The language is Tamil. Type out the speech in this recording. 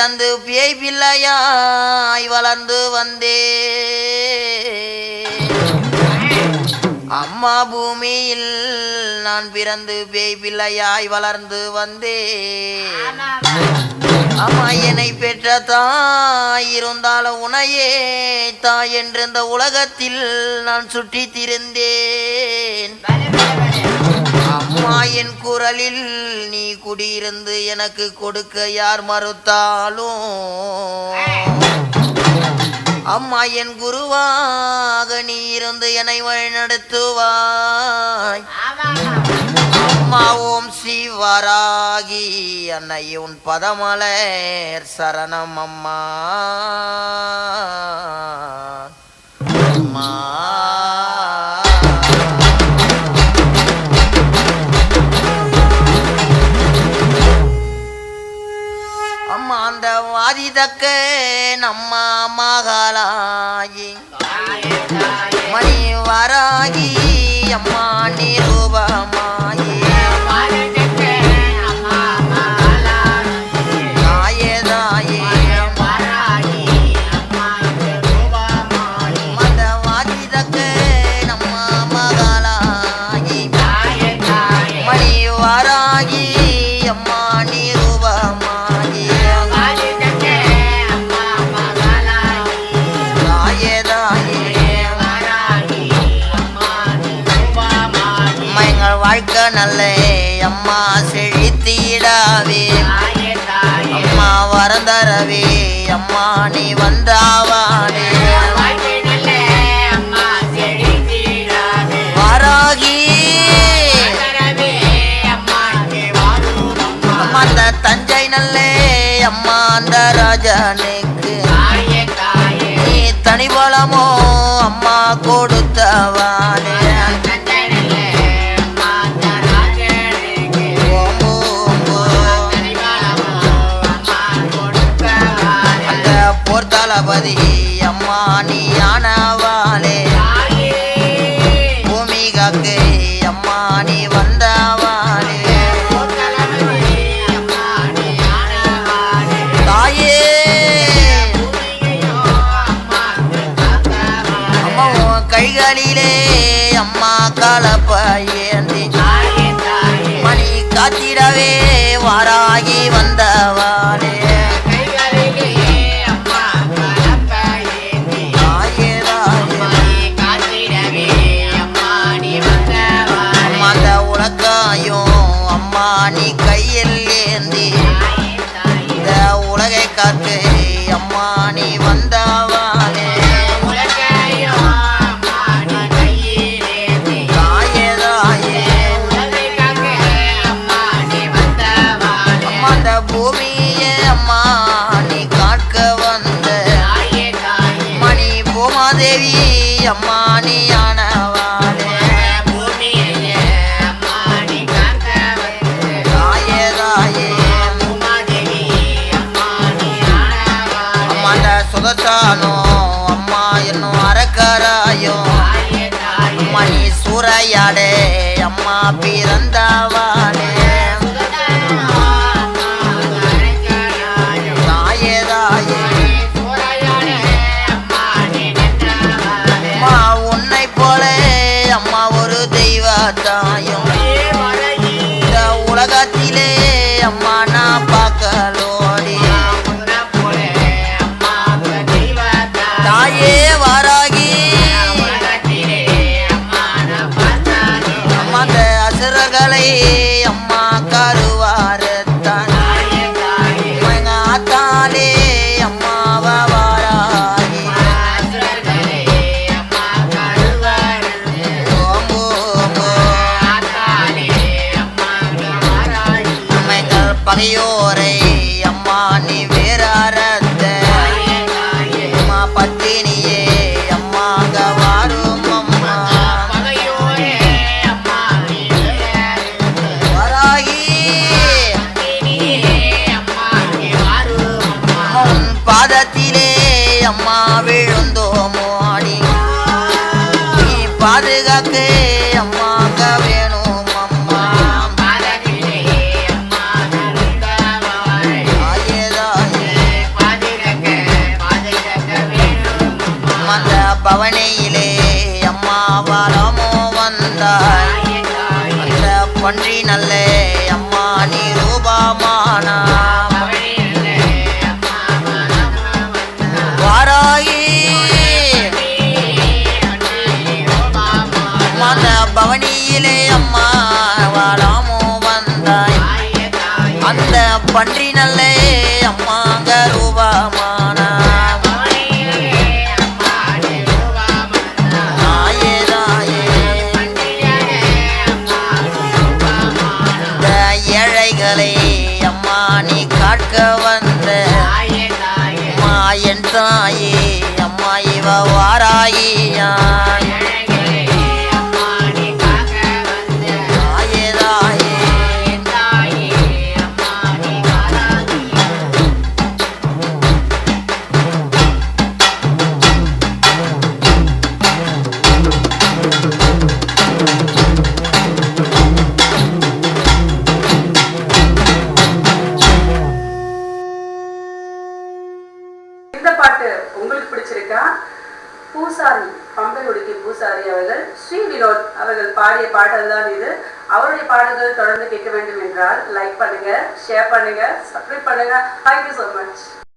பிறந்து பேய் பிள்ளையாய் வளர்ந்து வந்தே அம்மா பூமியில் நான் பிறந்து பேய் பிள்ளையாய் வளர்ந்து வந்தே அம்மா என்னை பெற்ற தாய் இருந்தாலும் உனையே தாய் என்று இந்த உலகத்தில் நான் சுற்றி திரிந்தேன் அம்மா என் குரலில் நீ குடியிருந்து எனக்கு கொடுக்க யார் மறுத்தாலும் அம்மா என் குருவாக நீ இருந்து என்னை வழிநடத்துவாய் அம்மா ஓம் சிவராகி அன்னை உன் பதமலர் சரணம் அம்மா அம்மா அம்மா அந்த வாதிதக்க நம்ம மகளாயி மணி வராகி அம்மா நிரூபமாயி நல்ல அம்மா செழித்திடாவே அம்மா வரந்தரவே அம்மா நீ வந்தாவானே வாராகி அம்மா அந்த தஞ்சை நல்ல அம்மா அந்த ராஜனுக்கு நீ தனிபலமோ அம்மா கொடுத்தவானே தளபதி அம்மா நீ ஆனவாளே பூமி காக்கு அம்மா நீ வந்தவாளே தாயே அம்மா கைகளிலே அம்மா கலப்பையேந்தி மணி காத்திடவே வாராகி வந்தவாளே அம்மா நீ கையில் ஏந்தி இந்த உலகை காத்து அம்மா நீ வந்தவானே தாயே தாயே அம்மா அந்த பூமியே அம்மா நீ காக்க வந்த மணி பூமாதேவி அம்மா நீ ஆனவானே சுதத்தானோ அம்மா என்னும் அரக்கராயோ மணி சூறையாடே அம்மா பிறந்தவானே தாயே தாயே அம்மா உன்னை போல அம்மா ஒரு தெய்வ தாயும் இந்த உலகத்திலே அம்மா நான் பார்க்கலோடி தாயே வாராகி அம்மா அந்த அசுரர்களை அம்மா அந்த பவனியிலே அம்மா வளமோ வந்தாய் அந்த பன்றி நல்ல அம்மா நீ ரூபமானா வாராயி அந்த பவனியிலே அம்மா வளமோ வந்தாய் அந்த பன்றி நல்ல அம்மாங்க ரூபமானா அம்மா நீ காட்க வந்த மாயன் தாயே அம்மா இவ வாராயியா இந்த பாட்டு உங்களுக்கு பிடிச்சிருக்கா? பூசாரி பம்பையுடிக்கு பூசாரி அவர்கள் ஸ்ரீ வினோத் அவர்கள் பாடிய பாடல் தான் இது. அவருடைய பாடல்கள் தொடர்ந்து கேட்க வேண்டும் என்றால் லைக் பண்ணுங்க, ஷேர் பண்ணுங்க, சப்ஸ்கிரைப் பண்ணுங்க. Thank you so much.